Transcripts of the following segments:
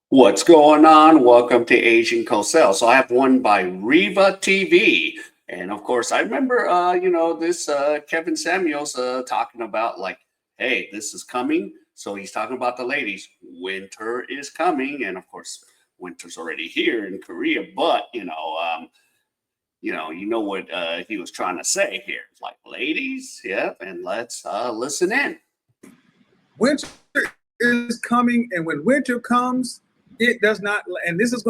What's going on? Welcome to Asian Cosell. So I have one by Riva TV. And of course, I remember, this Kevin Samuels talking about like, hey, this is coming. So he's talking about the ladies. Winter is coming. And of course, winter's already here in Korea. But, you know what he was trying to say here. It's like, ladies, yep, and let's listen in. Winter is coming, and when winter comes, it does not, and this is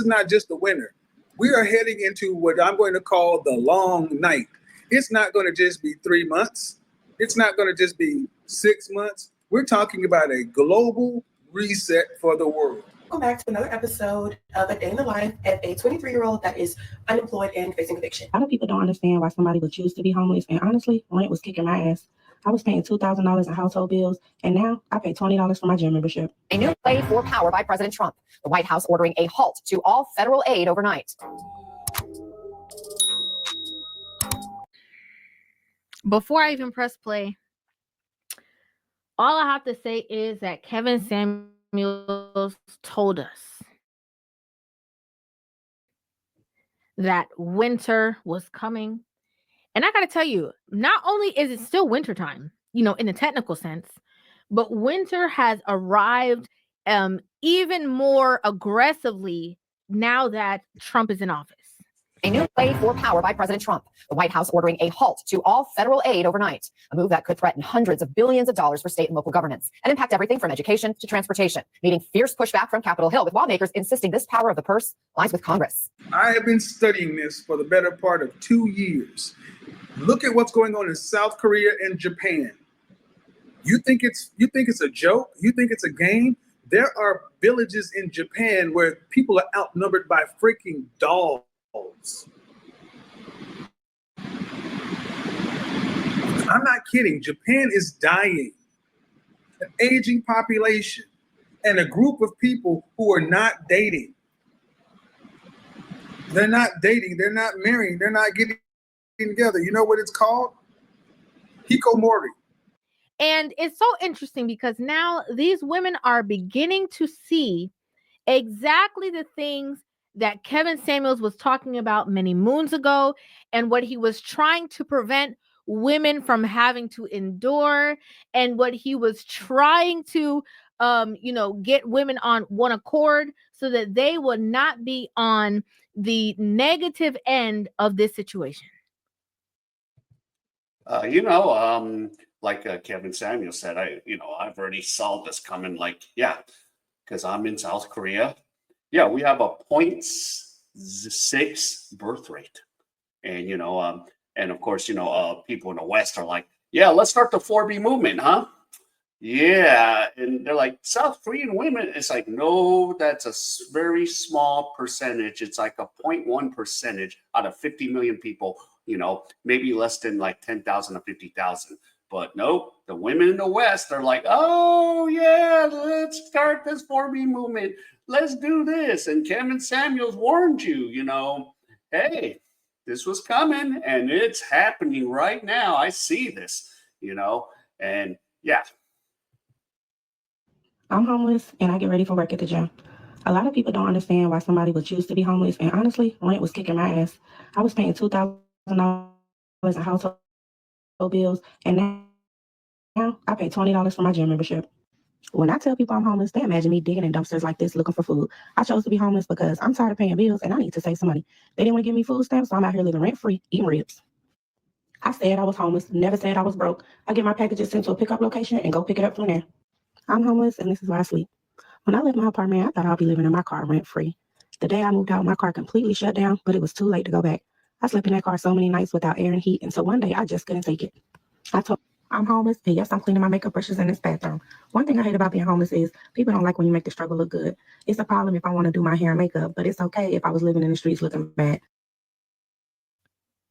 not just the winter. We are heading into what I'm going to call the long night. It's not going to just be 3 months. It's not going to just be 6 months. We're talking about a global reset for the world. Welcome back to another episode of A Day in the Life of a 23-year-old that is unemployed and facing eviction. A lot of people don't understand why somebody would choose to be homeless. And honestly, rent was kicking my ass. I was paying $2,000 in household bills, and now I pay $20 for my gym membership. A new play for power by President Trump. The White House ordering a halt to all federal aid overnight. Before I even press play, all I have to say is that Kevin Samuels told us that winter was coming. And I got to tell you, not only is it still wintertime, in the technical sense, but winter has arrived even more aggressively now that Trump is in office. A new play for power by President Trump. The White House ordering a halt to all federal aid overnight. A move that could threaten hundreds of billions of dollars for state and local governments and impact everything from education to transportation, meeting fierce pushback from Capitol Hill, with lawmakers insisting this power of the purse lies with Congress. I have been studying this for the better part of 2 years. Look at what's going on in South Korea and Japan. You think it's a joke? You think it's a game? There are villages in Japan where people are outnumbered by freaking dogs. I'm not kidding. Japan is dying. An aging population and a group of people who are not dating. They're not dating. They're not marrying. They're not getting together. You know what it's called? Hikomori. And it's so interesting because now these women are beginning to see exactly the things that Kevin Samuels was talking about many moons ago and what he was trying to prevent women from having to endure, and what he was trying to get women on one accord so that they would not be on the negative end of this situation. Like Kevin Samuel said, I've already saw this coming. Like, yeah, because I'm in South Korea. Yeah, we have a 0.6 birth rate, and of course, people in the West are like, yeah, let's start the 4B movement, huh? Yeah, and they're like, South Korean women. It's like, no, that's a very small percentage. It's like a 0.1 percentage out of 50 million people. Maybe less than like 10,000 or 50,000. But nope, the women in the West are like, oh yeah, let's start this 4B movement. Let's do this. And Kevin Samuels warned you, hey, this was coming and it's happening right now. I see this, and yeah. I'm homeless and I get ready for work at the gym. A lot of people don't understand why somebody would choose to be homeless. And honestly, rent was kicking my ass. I was paying $2,000 in household bills, and now I pay $20 for my gym membership. When I tell people I'm homeless, they imagine me digging in dumpsters like this looking for food. I chose to be homeless because I'm tired of paying bills and I need to save some money. They didn't want to give me food stamps, so I'm out here living rent-free, eating ribs. I said I was homeless, never said I was broke. I get my packages sent to a pickup location and go pick it up from there. I'm homeless and this is where I sleep. When I left my apartment, I thought I'd be living in my car rent-free. The day I moved out, my car completely shut down, but it was too late to go back. I slept in that car so many nights without air and heat, and so one day I just couldn't take it. I told I'm homeless, and yes, I'm cleaning my makeup brushes in this bathroom. One thing I hate about being homeless is people don't like when you make the struggle look good. It's a problem if I want to do my hair and makeup, but it's okay if I was living in the streets looking bad.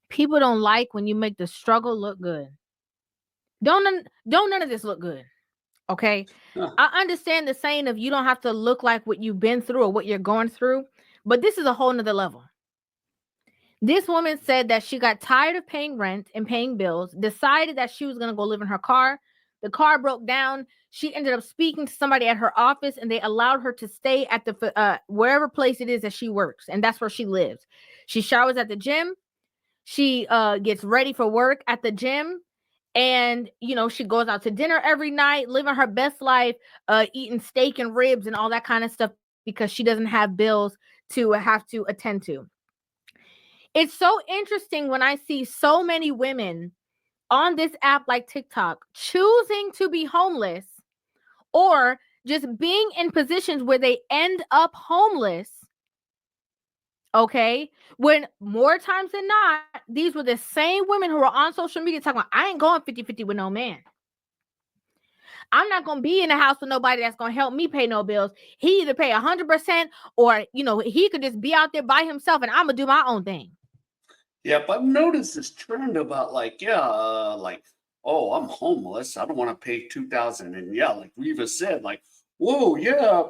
People don't like when you make the struggle look good. Don't none of this look good. Okay. Huh. I understand the saying of you don't have to look like what you've been through or what you're going through, but this is a whole nother level. This woman said that she got tired of paying rent and paying bills, decided that she was going to go live in her car, The car broke down. She ended up speaking to somebody at her office, and they allowed her to stay at the wherever place it is that she works, and that's where she lives. She showers at the gym. She gets ready for work at the gym, and she goes out to dinner every night, living her best life, eating steak and ribs and all that kind of stuff because she doesn't have bills to have to attend to. It's so interesting when I see so many women on this app like TikTok choosing to be homeless or just being in positions where they end up homeless. Okay, when more times than not, these were the same women who were on social media talking about, I ain't going 50-50 with no man. I'm not going to be in the house with nobody that's going to help me pay no bills. He either pay 100% or, he could just be out there by himself and I'm going to do my own thing. Yeah, but I've noticed this trend about oh, I'm homeless. I don't want to pay 2,000. And yeah, like Reva said, like, whoa, yeah,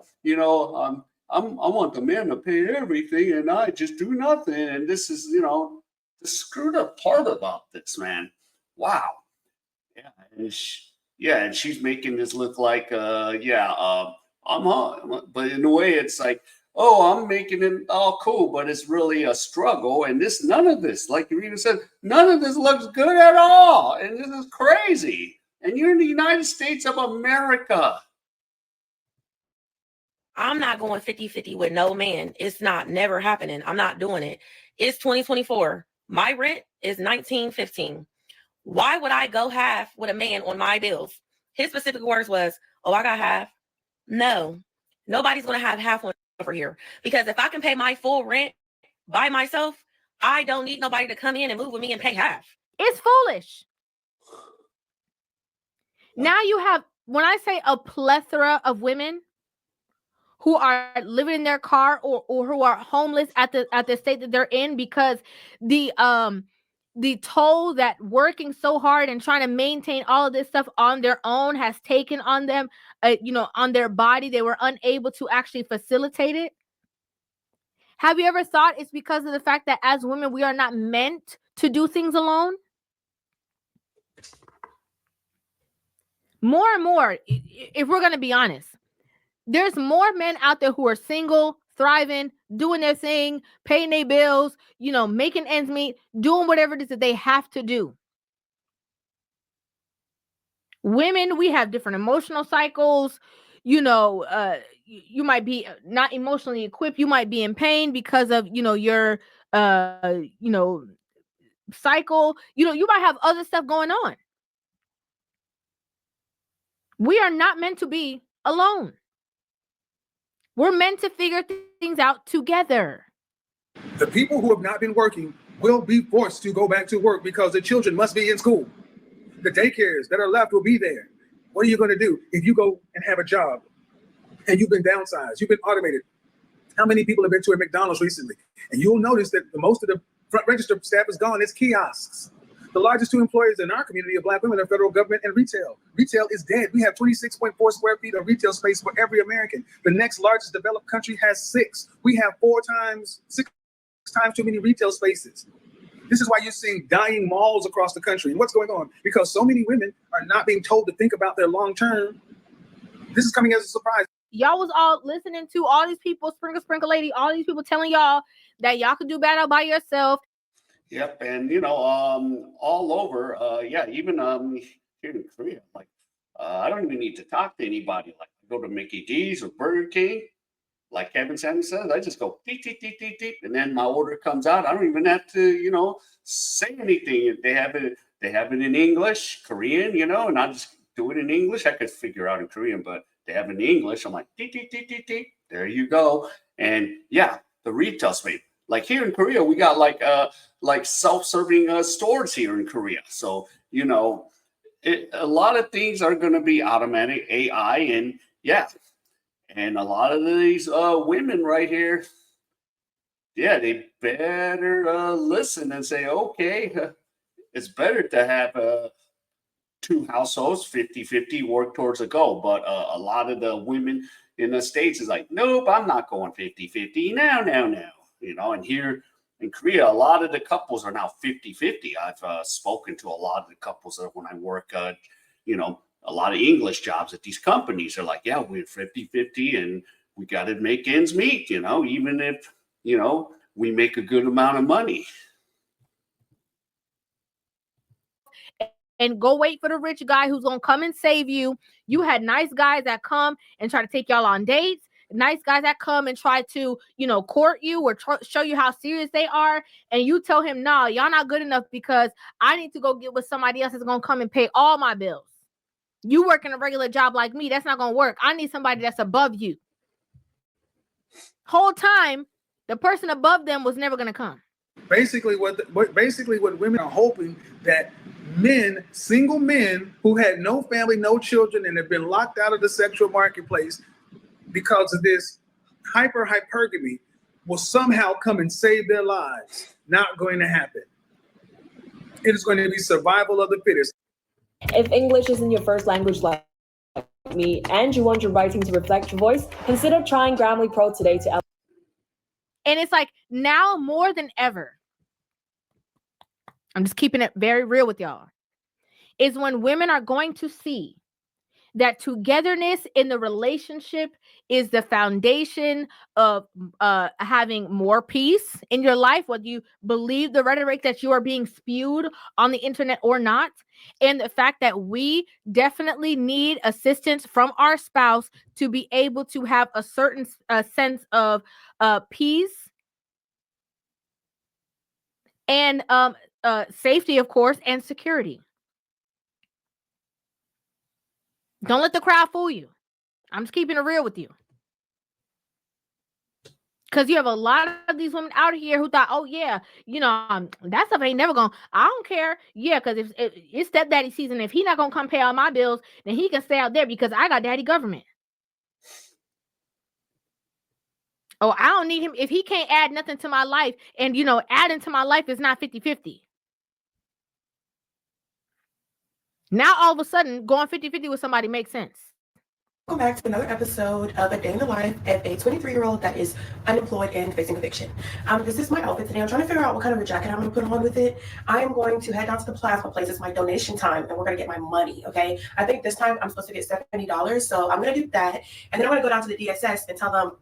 I want the man to pay everything and I just do nothing. And this is, the screwed up part about this, man. Wow. Yeah. And she's making this look like, I'm home. But in a way, it's like, oh, I'm making it all cool, but it's really a struggle. And none of this, like Rita said, none of this looks good at all. And this is crazy. And you're in the United States of America. I'm not going 50-50 with no man. It's never happening. I'm not doing it. It's 2024. My rent is $19.15. Why would I go half with a man on my bills? His specific words was, oh, I got half. No, nobody's going to have half on over here. Because if I can pay my full rent by myself, I don't need nobody to come in and move with me and pay half. It's foolish. Now you have, when I say a plethora of women who are living in their car or who are homeless at the state that they're in because the toll that working so hard and trying to maintain all of this stuff on their own has taken on them, on their body. They were unable to actually facilitate it. Have you ever thought it's because of the fact that as women, we are not meant to do things alone? More and more, if we're going to be honest, there's more men out there who are single, thriving, doing their thing, paying their bills, making ends meet, doing whatever it is that they have to do. Women, we have different emotional cycles. You might be not emotionally equipped. You might be in pain because of, your, cycle. You might have other stuff going on. We are not meant to be alone. We're meant to figure things out together. The people who have not been working will be forced to go back to work because the children must be in school. The daycares that are left will be there. What are you going to do if you go and have a job and you've been downsized, you've been automated? How many people have been to a McDonald's recently? And you'll notice that most of the front register staff is gone. It's kiosks. The largest two employers in our community of Black women are federal government and retail. Retail is dead. We have 26.4 square feet of retail space for every American. The next largest developed country has 6. We have 6 times too many retail spaces. This is why you're seeing dying malls across the country. And what's going on? Because so many women are not being told to think about their long term. This is coming as a surprise. Y'all was all listening to all these people, sprinkle lady, all these people telling y'all that y'all could do better by yourself. Yep, and all over, even here in Korea, like I don't even need to talk to anybody. Like I go to Mickey D's or Burger King, like Kevin Sanders says, I just go beep, beep, beep, beep, beep, and then my order comes out. I don't even have to, say anything. They have it in English, Korean, and I just do it in English. I could figure out in Korean, but they have it in English. I'm like, beep, beep, beep, beep, beep. There you go. And yeah, the retail space. Like here in Korea, we got like self-serving stores here in Korea. So, a lot of things are going to be automatic AI and yeah. And a lot of these women right here, yeah, they better listen and say, okay, it's better to have 2 households, 50-50, work towards a goal. But a lot of the women in the States is like, nope, I'm not going 50-50. No. And here in Korea, a lot of the couples are now 50-50. I've spoken to a lot of the couples that when I work, a lot of English jobs at these companies are like, yeah, we're 50-50 and we got to make ends meet, even if, we make a good amount of money. And go wait for the rich guy who's going to come and save you. You had nice guys that come and try to take y'all on dates. Nice guys that come and try to, court you or show you how serious they are. And you tell him, nah, y'all not good enough because I need to go get with somebody else that's going to come and pay all my bills. You working a regular job like me, that's not going to work. I need somebody that's above you. Whole time, the person above them was never going to come. Basically, what women are hoping that single men who had no family, no children, and have been locked out of the sexual marketplace because of this hypergamy will somehow come and save their lives. Not going to happen. It is going to be survival of the fittest. If English isn't your first language like me and you want your writing to reflect your voice, consider trying Grammarly Pro today to. And it's like now more than ever, I'm just keeping it very real with y'all, is when women are going to see that togetherness in the relationship is the foundation of having more peace in your life, whether you believe the rhetoric that you are being spewed on the internet or not. And the fact that we definitely need assistance from our spouse to be able to have a certain sense of peace and safety, of course, and security. Don't let the crowd fool you. I'm just keeping it real with you. Because you have a lot of these women out here who thought, oh, yeah, that stuff ain't never going to, I don't care. Yeah, because if it's stepdaddy season, if he not going to come pay all my bills, then he can stay out there because I got daddy government. Oh, I don't need him. If he can't add nothing to my life and, adding to my life is not 50-50. Now, all of a sudden, going 50-50 with somebody makes sense. Welcome back to another episode of A Day in the Life of a 23-year-old that is unemployed and facing eviction. This is my outfit today. I'm trying to figure out what kind of a jacket I'm going to put on with it. I am going to head down to the plasma place. It's my donation time, and we're going to get my money, okay? I think this time I'm supposed to get $70, so I'm going to do that. And then I'm going to go down to the DSS and tell them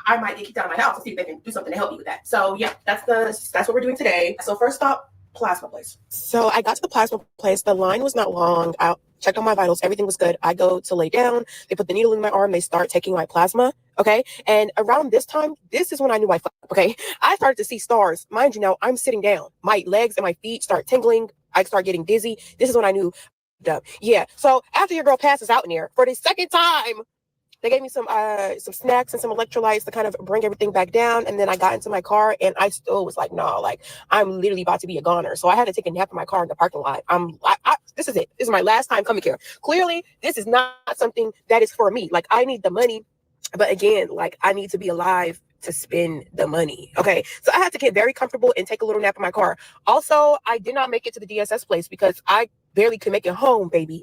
I might get kicked out of my house and see if they can do something to help me with that. So, yeah, that's what we're doing today. So first stop, plasma place. So I got to the plasma place. The line was not long. I checked on my vitals. Everything was good. I go to lay down. They put the needle in my arm. They start taking my plasma. Okay. And around this time, this is when I knew I fucked. Okay. I started to see stars. Mind you now, I'm sitting down. My legs and my feet start tingling. I start getting dizzy. This is when I knew. Yeah. So after your girl passes out in there for the second time, they gave me some snacks and some electrolytes to kind of bring everything back down. And then I got into my car and I still was like, no, like I'm literally about to be a goner. So I had to take a nap in my car in the parking lot. This is it. This is my last time coming here. Clearly, this is not something that is for me. Like I need the money. But again, like I need to be alive to spend the money. Okay. So I had to get very comfortable and take a little nap in my car. Also, I did not make it to the DSS place because I barely could make it home, baby.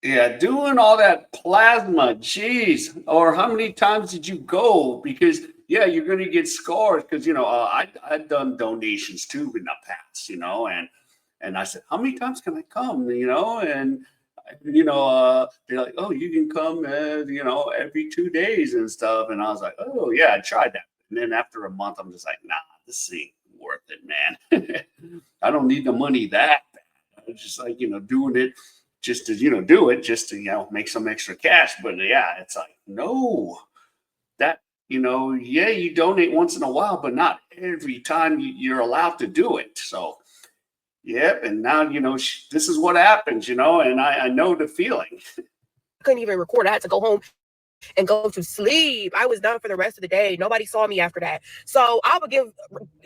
Yeah, doing all that plasma, geez. Or how many times did you go? Because, yeah, you're going to get scars. Because, I've done donations too in the past, and I said, how many times can I come, And, they're like, oh, you can come, every 2 days and stuff. And I was like, oh, yeah, I tried that. And then after a month, I'm just like, nah, this ain't worth it, man. I don't need the money that bad. I was just like, doing it. Just to, do it just to, make some extra cash. But yeah, it's like, no, that, yeah, you donate once in a while, but not every time you're allowed to do it. So, yep. And now, this is what happens, and I know the feeling. I couldn't even record. I had to go home and go to sleep. I was done for the rest of the day. Nobody saw me after that. So I would give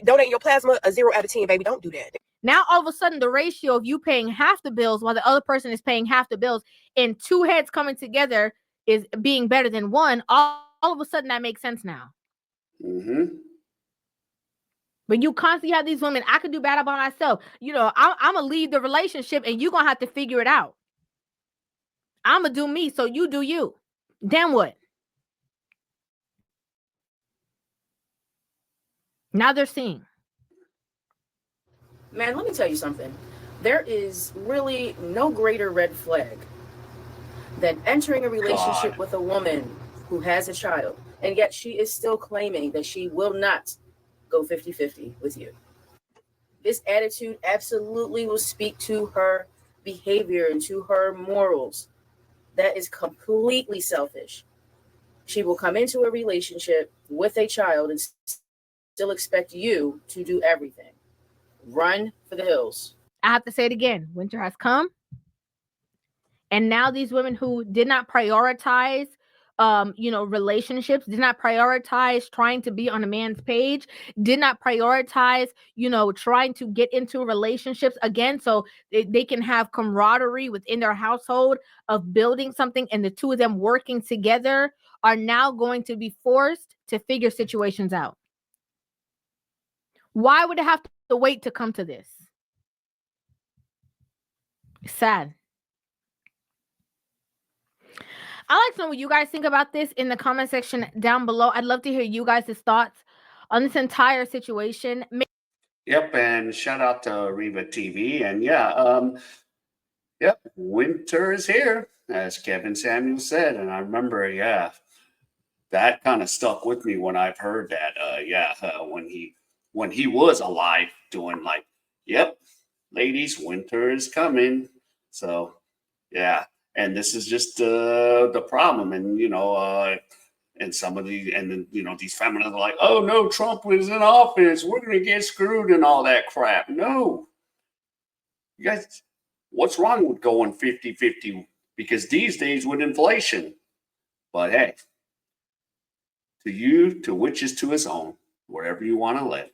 donating your plasma a 0 out of 10, baby. Don't do that. Now, all of a sudden, the ratio of you paying half the bills while the other person is paying half the bills and two heads coming together is being better than one. All of a sudden, that makes sense now. Mm-hmm. But you constantly have these women, I could do better by myself. I'm going to leave the relationship and you're going to have to figure it out. I'm going to do me, so you do you. Then what? Now they're seeing. Man, let me tell you something. There is really no greater red flag than entering a relationship God. with a woman who has a child, and yet she is still claiming that she will not go 50-50 with you. This attitude absolutely will speak to her behavior and to her morals. That is completely selfish. She will come into a relationship with a child and still expect you to do everything. Run for the hills. I have to say it again. Winter has come. And now these women who did not prioritize relationships, did not prioritize trying to be on a man's page, did not prioritize, trying to get into relationships again so they can have camaraderie within their household of building something and the two of them working together, are now going to be forced to figure situations out. Why would it have to wait to come to this? It's sad. I like to know what you guys think about this in the comment section down below. I'd love to hear you guys' thoughts on this entire situation. Yep, and shout out to Rivah TV. And yep, winter is here, as Kevin Samuel said. And I remember, that kind of stuck with me when I've heard that. When he was alive, doing like, yep, ladies, winter is coming. So yeah, and this is just the problem, and and some of these, and then these feminists are like, oh no, Trump was in office, we're gonna get screwed and all that crap. No, you guys, what's wrong with going 50-50? Because these days with inflation, but hey, to which is to his own, wherever you want to live.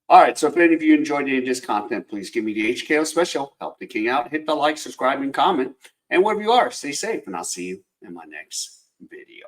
All right, so if any of you enjoyed any of this content, please give me the HKO special, help the king out, hit the like, subscribe, and comment. And wherever you are, stay safe, and I'll see you in my next video.